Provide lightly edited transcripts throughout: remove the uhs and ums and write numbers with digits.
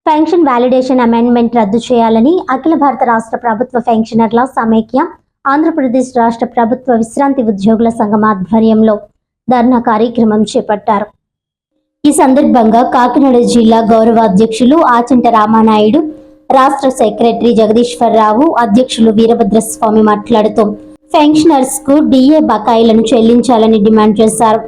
Pension validation amendment రద్దు చేయాలని అఖిల భారత రాష్ట్ర ప్రభుత్వ పెన్షనర్ల సమైక్య ఆంధ్రప్రదేశ్ రాష్ట్ర ప్రభుత్వ విశ్రాంతి ఉద్యోగుల సంఘం ఆధ్వర్యంలో ధర్నా కార్యక్రమం చేపట్టారు. ఈ సందర్భంగా కాకినాడ జిల్లా గౌరవ అధ్యక్షులు ఆచంట రామానాయుడు, రాష్ట్ర సెక్రటరీ జగదీశ్వరరావు, అధ్యక్షులు వీరభద్రస్వామి మాట్లాడుతూ పెన్షనర్స్ కు డిఏ బకాయిలను చెల్లించాలని డిమాండ్ చేశారు.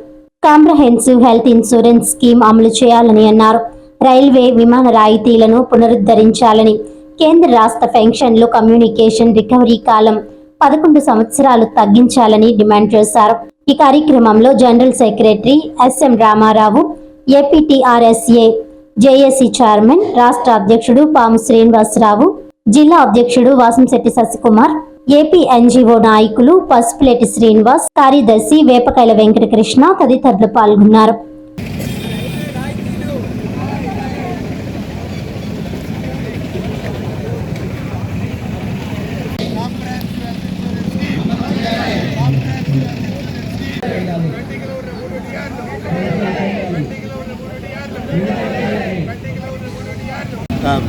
కాంప్రహెన్సివ్ హెల్త్ ఇన్సూరెన్స్ స్కీమ్ అమలు చేయాలని అన్నారు. రైల్వే విమాన రాయితీలను పునరుద్ధరించాలని, కేంద్ర రాష్ట్ర పెన్షన్లు కమ్యూనికేషన్ రికవరీ కాలం 11 సంవత్సరాలు తగ్గించాలని డిమాండ్ చేశారు. ఈ కార్యక్రమంలో general secretary SM Ramarao, APTRSA JAC chairman, రాష్ట్ర అధ్యక్షుడు పాము శ్రీనివాసరావు, జిల్లా అధ్యక్షుడు వాసంశెట్టి శశికుమార్, ఏపీ ఎన్జీఓ నాయకులు పసుపులేటి శ్రీనివాస్, కార్యదర్శి వేపకైల వెంకటకృష్ణ తదితరులు పాల్గొన్నారు.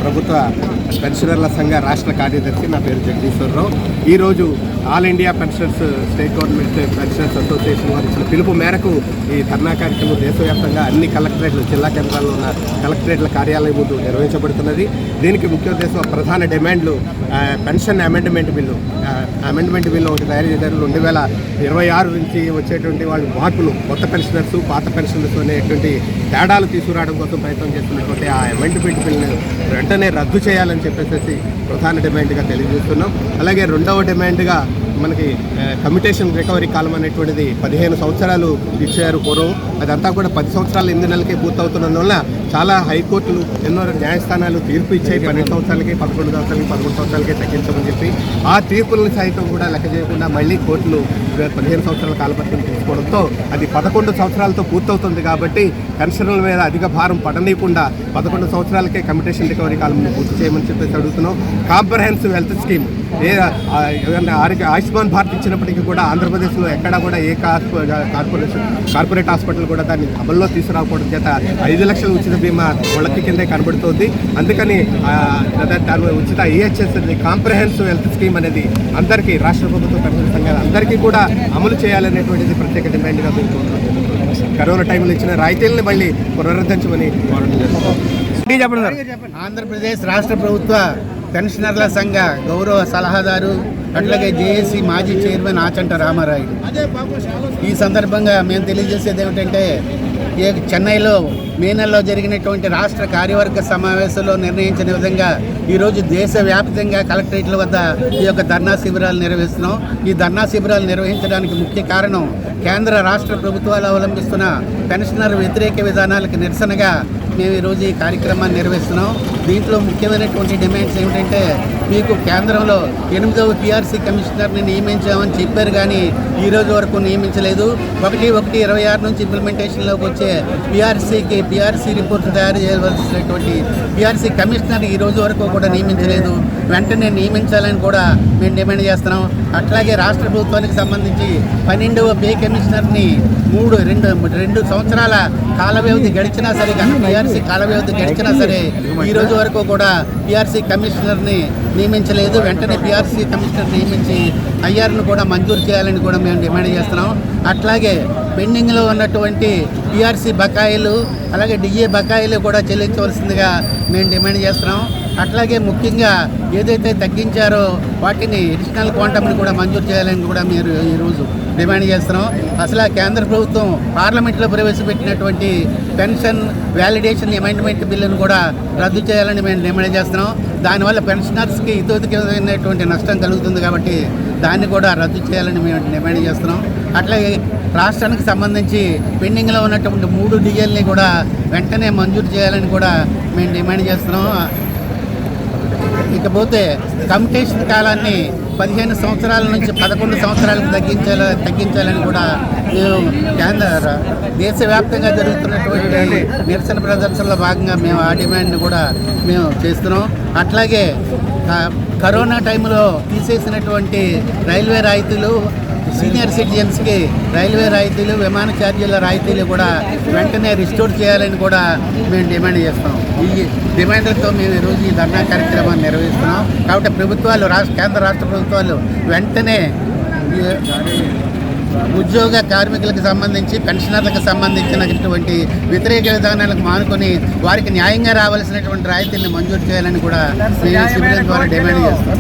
ప్రభుత్వ పెన్షనర్ల సంఘ రాష్ట్ర కార్యదర్శి, నా పేరు జగదీశ్వరరావు. ఈరోజు all India pensioners state government pensioners association వారు ఇచ్చిన పిలుపు మేరకు ఈ ధర్నా కార్యక్రమం దేశవ్యాప్తంగా అన్ని కలెక్టరేట్లు, జిల్లా కేంద్రాల్లో ఉన్న కలెక్టరేట్ల కార్యాలయం ముందు నిర్వహించబడుతున్నది. దీనికి ముఖ్య ఉద్దేశం, ప్రధాన డిమాండ్లు pension amendment bill. Amendment bill ఒకటి తయారు చేశారు. 2026 నుంచి వచ్చేటువంటి వాళ్ళు మార్పులు, కొత్త పెన్షనర్స్, పాత పెన్షనర్స్ అనేటువంటి తేడాలు తీసుకురావడం కోసం ప్రయత్నం చేస్తున్నటువంటి ఆ అమెండ్మెంట్ బిల్లును వెంటనే రద్దు చేయాలని చెప్పేసి ప్రధాన డిమాండ్గా తెలియజేస్తున్నాం. అలాగే రెండవ డిమాండ్గా మనకి కమ్యూనికేషన్ రికవరీ కాలం అనేటువంటిది 15 సంవత్సరాలు ఇచ్చారు పూర్వం. అదంతా కూడా 10 సంవత్సరాలు 8 నెలలకే పూర్తవుతున్నందువల్ల చాలా హైకోర్టులు ఎన్నో న్యాయస్థానాలు తీర్పు ఇచ్చాయి. 12 సంవత్సరాలకి, 11 సంవత్సరాలకి, 13 సంవత్సరాలకి తగ్గించమని చెప్పి ఆ తీర్పులను సైతం కూడా లెక్క చేయకుండా మళ్ళీ కోర్టులు 15 సంవత్సరాల కాలపరిమితిని తీసుకోవడంతో అది 11 సంవత్సరాలతో పూర్తవుతుంది. కాబట్టి పెన్షనర్ల మీద అధిక భారం పడనీయకుండా 11 సంవత్సరాలకే కమ్యూనికేషన్ రికవరీ కాలం పూర్తి చేయమని చెప్పేసి అడుగుతున్నాం. Comprehensive health scheme, Ayushman Bharat ఇచ్చినప్పటికీ కూడా ఆంధ్రప్రదేశ్లో ఎక్కడా కూడా ఏ కార్పొరేట్ హాస్పిటల్ కూడా దాన్ని అమల్లో తీసుకురాకపోవడం చేత 5 లక్షల ఉచిత బీమా వాళ్ళకి కిందే కనబడుతోంది. అందుకని ఉచిత ఈహెచ్ఎస్ కాంప్రహెన్సివ్ హెల్త్ స్కీమ్ అనేది అందరికీ, రాష్ట్ర ప్రభుత్వ పెన్షన్ సంఘాలు అందరికీ కూడా అమలు చేయాలనేటువంటిది ప్రత్యేక డిమాండ్గా కరోనా టైంలో ఇచ్చిన రాయితీలను మళ్ళీ పునరుద్ధరించమని ఆంధ్రప్రదేశ్ రాష్ట్ర ప్రభుత్వ పెన్షనర్ల సంఘ గౌరవ సలహాదారు, అట్లాగే జేఏసీ మాజీ చైర్మన్ ఆచంట రామారాయుడు. ఈ సందర్భంగా మేము తెలియజేసేది ఏమిటంటే, చెన్నైలో మే నెలలో జరిగినటువంటి రాష్ట్ర కార్యవర్గ సమావేశంలో నిర్ణయించిన విధంగా ఈరోజు దేశవ్యాప్తంగా కలెక్టరేట్ల వద్ద ఈ యొక్క ధర్నా శిబిరాలు నిర్వహిస్తున్నాం. ఈ ధర్నా శిబిరాలు నిర్వహించడానికి ముఖ్య కారణం, కేంద్ర రాష్ట్ర ప్రభుత్వాలు అవలంబిస్తున్న పెన్షనర్ వ్యతిరేక విధానాలకు నిరసనగా మేము ఈరోజు ఈ కార్యక్రమాన్ని నిర్వహిస్తున్నాం. దీంట్లో ముఖ్యమైనటువంటి డిమాండ్స్ ఏమిటంటే, మీకు కేంద్రంలో 8వ పిఆర్సీ కమిషనర్ని నియమించామని చెప్పారు, కానీ ఈరోజు వరకు నియమించలేదు. 1/1/26 నుంచి ఇంప్లిమెంటేషన్లోకి వచ్చే పిఆర్సీ రిపోర్ట్ తయారు చేయవలసినటువంటి పిఆర్సీ కమిషనర్ ఈ రోజు వరకు కూడా నియమించలేదు. వెంటనే నియమించాలని కూడా మేము డిమాండ్ చేస్తున్నాం. అట్లాగే రాష్ట్ర ప్రభుత్వానికి సంబంధించి 12వ పే కమిషనర్ని 2 సంవత్సరాల కాల వ్యవధి గడిచినా సరే, పిఆర్సీ కాల వ్యవధి గడిచినా సరే ఈ రోజు వరకు కూడా పిఆర్సీ కమిషనర్ని నియమించలేదు. వెంటనే పిఆర్సీ కమిషనర్ నియమించి ఐఆర్ను కూడా మంజూరు చేయాలని కూడా మేము డిమాండ్ చేస్తున్నాం. అట్లాగే పెండింగ్లో ఉన్నటువంటి పిఆర్సీ బకాయిలు, అలాగే డిఏ బకాయిలు కూడా చెల్లించవలసిందిగా మేము డిమాండ్ చేస్తున్నాం. అట్లాగే ముఖ్యంగా ఏదైతే తగ్గించారో వాటిని అడిషనల్ క్వాంటమ్ని కూడా మంజూరు చేయాలని కూడా మీరు ఈరోజు డిమాండ్ చేస్తున్నాం. అసలు కేంద్ర ప్రభుత్వం పార్లమెంట్లో ప్రవేశపెట్టినటువంటి పెన్షన్ వ్యాలిడేషన్ అమెండ్మెంట్ బిల్లును కూడా రద్దు చేయాలని మేము డిమాండ్ చేస్తున్నాం. దానివల్ల పెన్షనర్స్కి ఇతోధికమైనటువంటి నష్టం కలుగుతుంది. కాబట్టి దాన్ని కూడా రద్దు చేయాలని మేము డిమాండ్ చేస్తున్నాం. అట్లాగే రాష్ట్రానికి సంబంధించి పెండింగ్లో ఉన్నటువంటి 3 డిఎల్ని కూడా వెంటనే మంజూరు చేయాలని కూడా మేము డిమాండ్ చేస్తున్నాం. ఇకపోతే కమ్యూనికేషన్ కాలాన్ని 15 సంవత్సరాల నుంచి 11 సంవత్సరాలకు తగ్గించాలని కూడా మేము దేశవ్యాప్తంగా జరుగుతున్నటువంటి నిరసన ప్రదర్శనలో భాగంగా మేము ఆ డిమాండ్ని కూడా మేము చేస్తున్నాం. అట్లాగే కరోనా టైంలో తీసేసినటువంటి రైల్వే రాయితీలు, సీనియర్ సిటిజన్స్కి రైల్వే రాయితీలు, విమాన ఛార్జీల రాయితీలు కూడా వెంటనే రిస్టోర్ చేయాలని కూడా మేము డిమాండ్ చేస్తాం. డిమాండ్లతో మేము ఈరోజు ఈ ధర్నా కార్యక్రమాన్ని నిర్వహిస్తున్నాం. కాబట్టి ప్రభుత్వాలు కేంద్ర రాష్ట్ర ప్రభుత్వాలు వెంటనే ఉద్యోగ కార్మికులకు సంబంధించి పెన్షనర్లకు సంబంధించినటువంటి వ్యతిరేక విధానాలకు మానుకొని వారికి న్యాయంగా రావాల్సినటువంటి రాయితీలను మంజూరు చేయాలని కూడా మేము శిబిరం ద్వారా డిమాండ్ చేస్తాం.